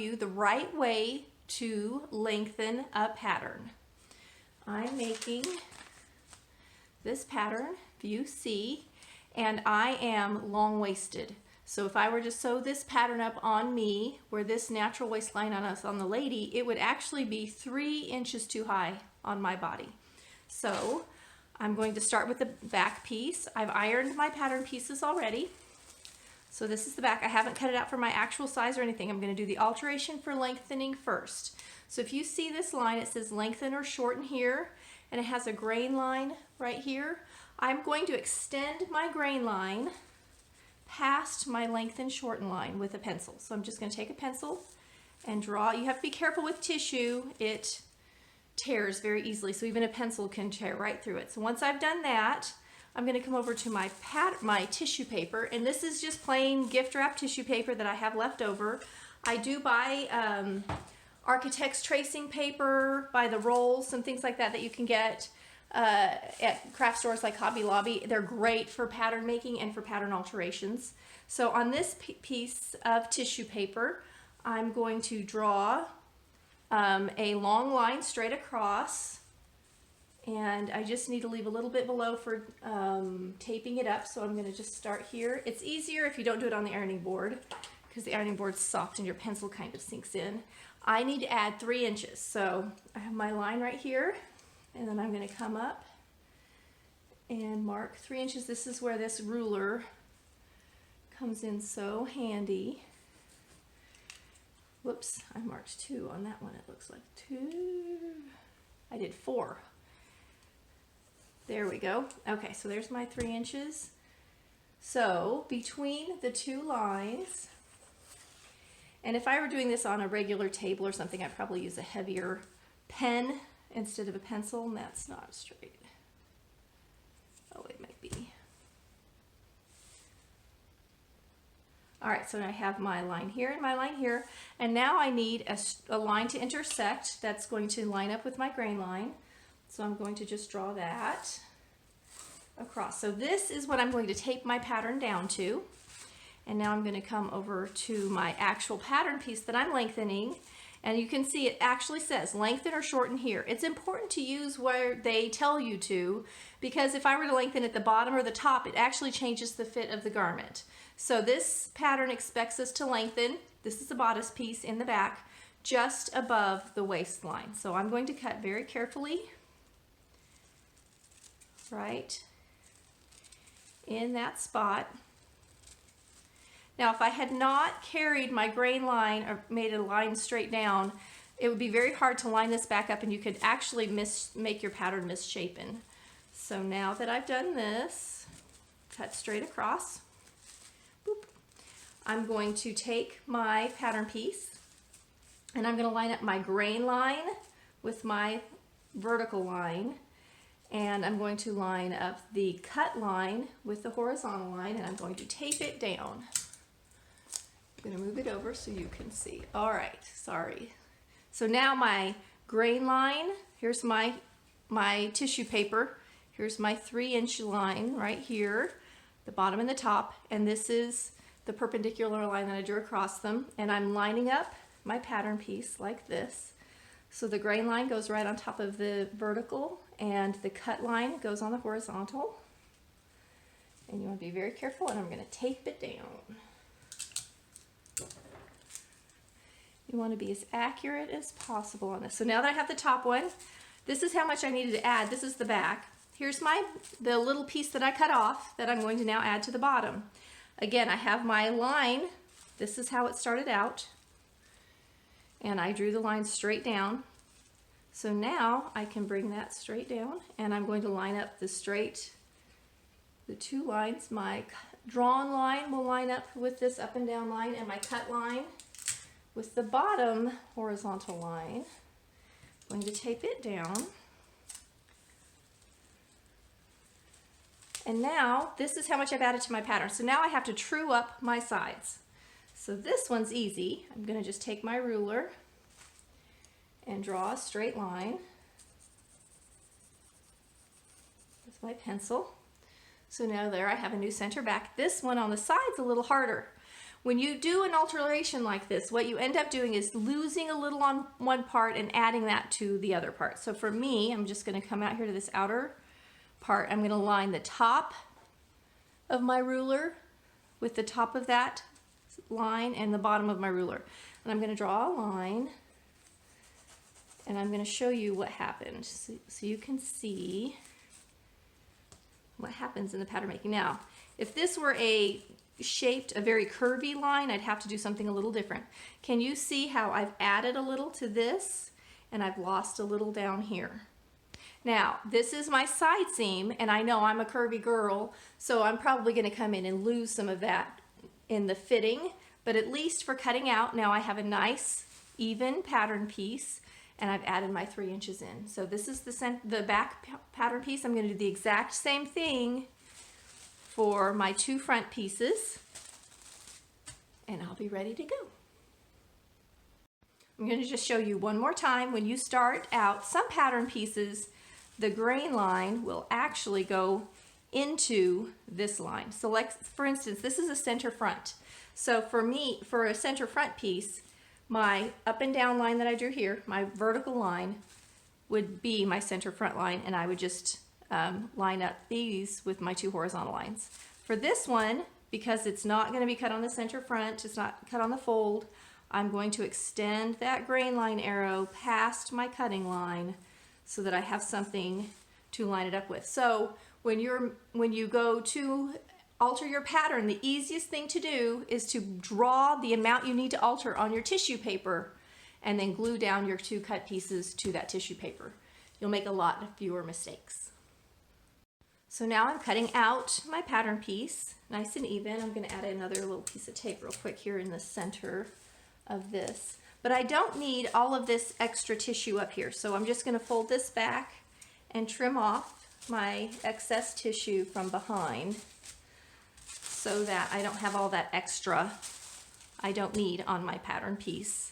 you the right way to lengthen a pattern. I'm making this pattern, view C, and I am long-waisted. So if I were to sew this pattern up on me, where this natural waistline on the lady, it would actually be 3 inches too high on my body. So I'm going to start with the back piece. I've ironed my pattern pieces already. So this is the back. I haven't cut it out for my actual size or anything. I'm going to do the alteration for lengthening first. So if you see this line, it says lengthen or shorten here, and it has a grain line right here. I'm going to extend my grain line past my lengthen shorten line with a pencil. So I'm just going to take a pencil and draw. You have to be careful with tissue. It tears very easily, so even a pencil can tear right through it. So once I've done that, I'm going to come over to my tissue paper, and this is just plain gift wrap tissue paper that I have left over. I do buy architect's tracing paper by the rolls, some things like that that you can get at craft stores like Hobby Lobby. They're great for pattern making and for pattern alterations. So on this piece of tissue paper, I'm going to draw a long line straight across, and I just need to leave a little bit below for taping it up. So I'm going to just start here. It's easier if you don't do it on the ironing board, because the ironing board's soft and your pencil kind of sinks in. I need to add 3 inches. So I have my line right here, and then I'm going to come up and mark 3 inches. This is where this ruler comes in so handy. Whoops, I marked 2 on that one. It looks like 2. I did 4. There we go. Okay, so there's my 3 inches. So between the 2 lines, and if I were doing this on a regular table or something, I'd probably use a heavier pen instead of a pencil, and that's not straight. Oh, it might be. All right, so I have my line here and my line here, and now I need a line to intersect that's going to line up with my grain line. So I'm going to just draw that across. So this is what I'm going to tape my pattern down to. And now I'm going to come over to my actual pattern piece that I'm lengthening, and you can see it actually says lengthen or shorten here. It's important to use where they tell you to, because if I were to lengthen at the bottom or the top, it actually changes the fit of the garment. So this pattern expects us to lengthen, this is the bodice piece in the back, just above the waistline. So I'm going to cut very carefully right in that spot. Now, if I had not carried my grain line or made a line straight down, it would be very hard to line this back up, and you could actually make your pattern misshapen. So now that I've done this, cut straight across, boop, I'm going to take my pattern piece, and I'm going to line up my grain line with my vertical line, and I'm going to line up the cut line with the horizontal line, and I'm going to tape it down. I'm going to move it over so you can see. All right, sorry. So now my grain line, here's my tissue paper. Here's my 3-inch line right here, the bottom and the top, and this is the perpendicular line that I drew across them, and I'm lining up my pattern piece like this. So the grain line goes right on top of the vertical, and the cut line goes on the horizontal. And you want to be very careful, and I'm going to tape it down. You want to be as accurate as possible on this. So now that I have the top one, this is how much I needed to add. This is the back. Here's the little piece that I cut off that I'm going to now add to the bottom. Again, I have my line. This is how it started out. And I drew the line straight down. So now I can bring that straight down, and I'm going to line up the 2 lines. My drawn line will line up with this up and down line, and my cut line with the bottom horizontal line. I'm going to tape it down. And now this is how much I've added to my pattern. So now I have to true up my sides. So this one's easy. I'm going to just take my ruler and draw a straight line with my pencil. So now there I have a new center back. This one on the side's a little harder. When you do an alteration like this, what you end up doing is losing a little on one part and adding that to the other part. So for me, I'm just going to come out here to this outer part. I'm going to line the top of my ruler with the top of that line and the bottom of my ruler. And I'm going to draw a line, and I'm going to show you what happened so you can see what happens in the pattern making. Now, if this were a very curvy line, I'd have to do something a little different. Can you see how I've added a little to this and I've lost a little down here? Now, this is my side seam, and I know I'm a curvy girl, so I'm probably going to come in and lose some of that in the fitting, but at least for cutting out, now I have a nice even pattern piece, and I've added my 3 inches in. So this is the back pattern piece. I'm going to do the exact same thing for my 2 front pieces, and I'll be ready to go. I'm going to just show you one more time. When you start out, some pattern pieces, the grain line will actually go into this line. So like, for instance, this is a center front. So for me, for a center front piece, my up and down line that I drew here, my vertical line, would be my center front line, and I would just line up these with my 2 horizontal lines. For this one, because it's not going to be cut on the center front, it's not cut on the fold, I'm going to extend that grain line arrow past my cutting line so that I have something to line it up with. So when you go to alter your pattern, the easiest thing to do is to draw the amount you need to alter on your tissue paper and then glue down your 2 cut pieces to that tissue paper. You'll make a lot fewer mistakes. So now I'm cutting out my pattern piece, nice and even. I'm going to add another little piece of tape real quick here in the center of this. But I don't need all of this extra tissue up here, so I'm just going to fold this back and trim off my excess tissue from behind so that I don't have all that extra I don't need on my pattern piece.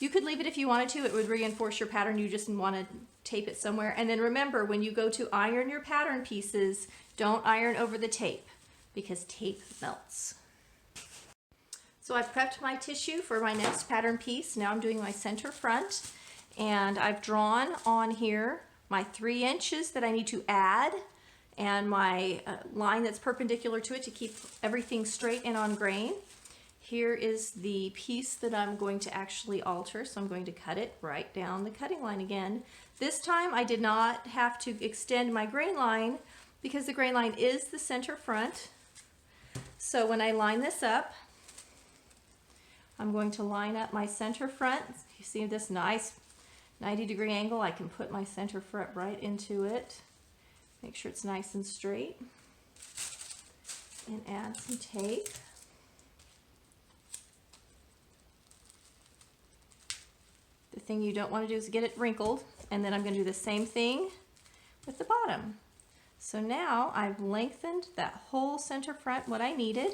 You could leave it if you wanted to. It would reinforce your pattern. You just want to tape it somewhere. And then remember, when you go to iron your pattern pieces, don't iron over the tape because tape melts. So I've prepped my tissue for my next pattern piece. Now I'm doing my center front, and I've drawn on here my 3 inches that I need to add and my line that's perpendicular to it to keep everything straight and on grain. Here is the piece that I'm going to actually alter, so I'm going to cut it right down the cutting line again. This time I did not have to extend my grain line because the grain line is the center front. So when I line this up, I'm going to line up my center front. You see this nice 90-degree angle? I can put my center front right into it. Make sure it's nice and straight. And add some tape. The thing you don't want to do is get it wrinkled. And then I'm going to do the same thing with the bottom. So now I've lengthened that whole center front what I needed.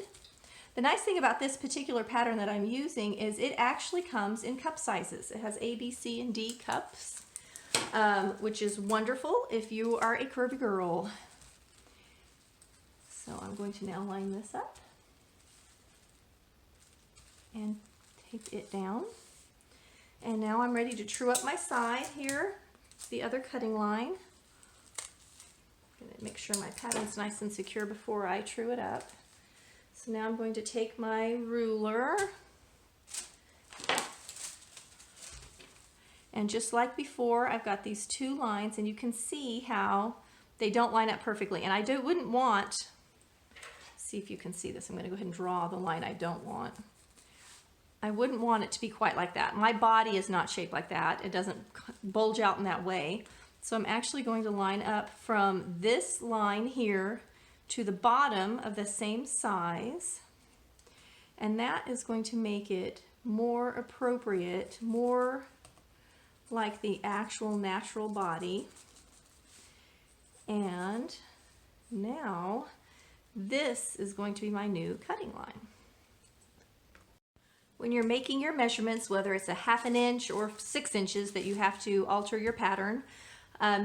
The nice thing about this particular pattern that I'm using is it actually comes in cup sizes. It has A, B, C, and D cups, which is wonderful if you are a curvy girl. So I'm going to now line this up and tape it down. And now I'm ready to true up my side here, the other cutting line. I'm going to make sure my pattern's nice and secure before I true it up. So now I'm going to take my ruler, and just like before, I've got these 2 lines, and you can see how they don't line up perfectly. And I wouldn't want, see if you can see this, I'm going to go ahead and draw the line I don't want. I wouldn't want it to be quite like that. My body is not shaped like that. It doesn't bulge out in that way. So I'm actually going to line up from this line here to the bottom of the same size, and that is going to make it more appropriate, more like the actual natural body. And now this is going to be my new cutting line. When you're making your measurements, whether it's a 1/2 inch or 6 inches that you have to alter your pattern,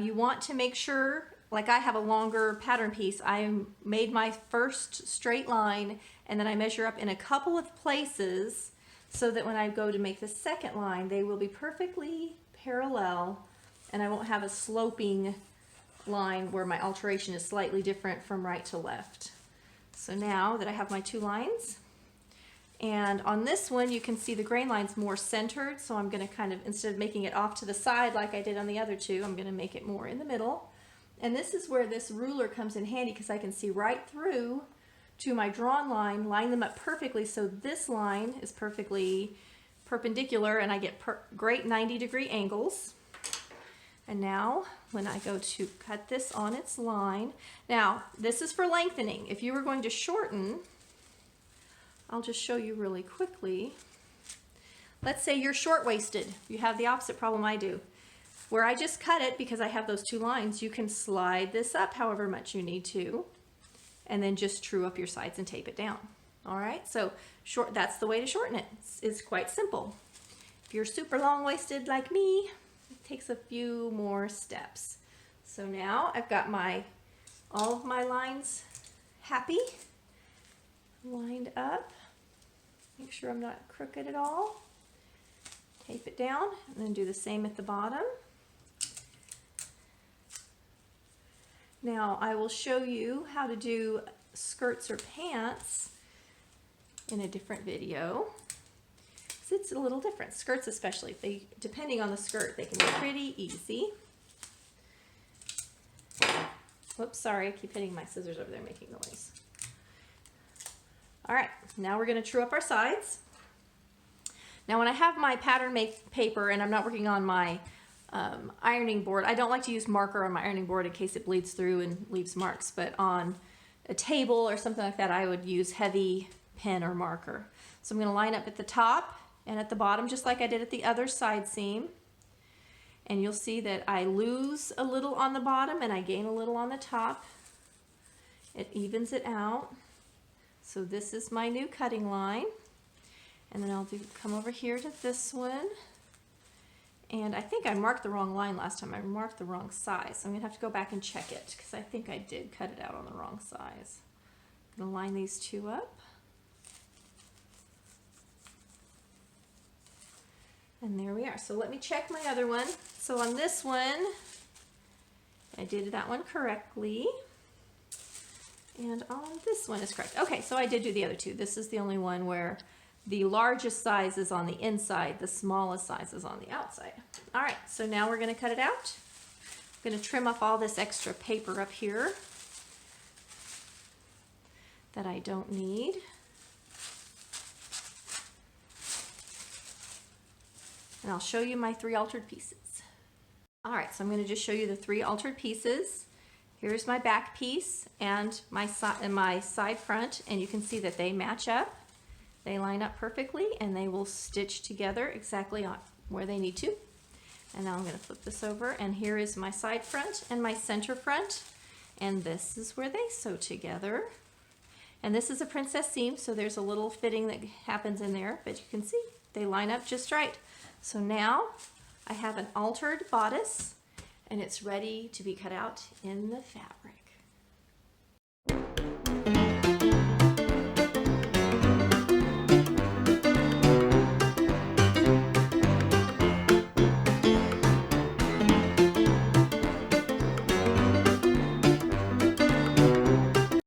you want to make sure like I have a longer pattern piece, I made my first straight line and then I measure up in a couple of places so that when I go to make the second line, they will be perfectly parallel and I won't have a sloping line where my alteration is slightly different from right to left. So now that I have my two lines, and on this one you can see the grain line's more centered, so I'm going to kind of, instead of making it off to the side like I did on the other two, I'm going to make it more in the middle. And this is where this ruler comes in handy because I can see right through to my drawn line, line them up perfectly so this line is perfectly perpendicular and I get great 90-degree angles. And now when I go to cut this on its line, now this is for lengthening. If you were going to shorten, I'll just show you really quickly. Let's say you're short-waisted. You have the opposite problem I do. Where I just cut it because I have those two lines, you can slide this up however much you need to, and then just true up your sides and tape it down. All right, so that's the way to shorten it. It's quite simple. If you're super long-waisted like me, it takes a few more steps. So now I've got all of my lines happy, lined up. Make sure I'm not crooked at all. Tape it down and then do the same at the bottom. Now I will show you how to do skirts or pants in a different video. It's a little different. Skirts especially, depending on the skirt, they can be pretty easy. Whoops, sorry, I keep hitting my scissors over there making noise. All right, now we're going to true up our sides. Now when I have my pattern paper and I'm not working on my ironing board, I don't like to use marker on my ironing board in case it bleeds through and leaves marks, but on a table or something like that I would use heavy pen or marker. So I'm going to line up at the top and at the bottom just like I did at the other side seam, and you'll see that I lose a little on the bottom and I gain a little on the top. It evens it out. So this is my new cutting line, and then I'll come over here to this one, and I think I marked the wrong line last time. I marked the wrong size, so I'm gonna have to go back and check it because I think I did cut it out on the wrong size. I'm gonna line these two up. And there we are. So let me check my other one. So on this one, I did that one correctly. And on this one is correct. Okay, so I did do the other two. This is the only one where the largest size is on the inside, the smallest size is on the outside. All right, so now we're gonna cut it out. I'm gonna trim off all this extra paper up here that I don't need. And I'll show you my 3 altered pieces. All right, so I'm going to just show you the 3 altered pieces. Here's my back piece and my side front, and you can see that they match up. They line up perfectly, and they will stitch together exactly on where they need to. And now I'm going to flip this over, and here is my side front and my center front, and this is where they sew together. And this is a princess seam, so there's a little fitting that happens in there, but you can see they line up just right. So now I have an altered bodice and it's ready to be cut out in the fabric.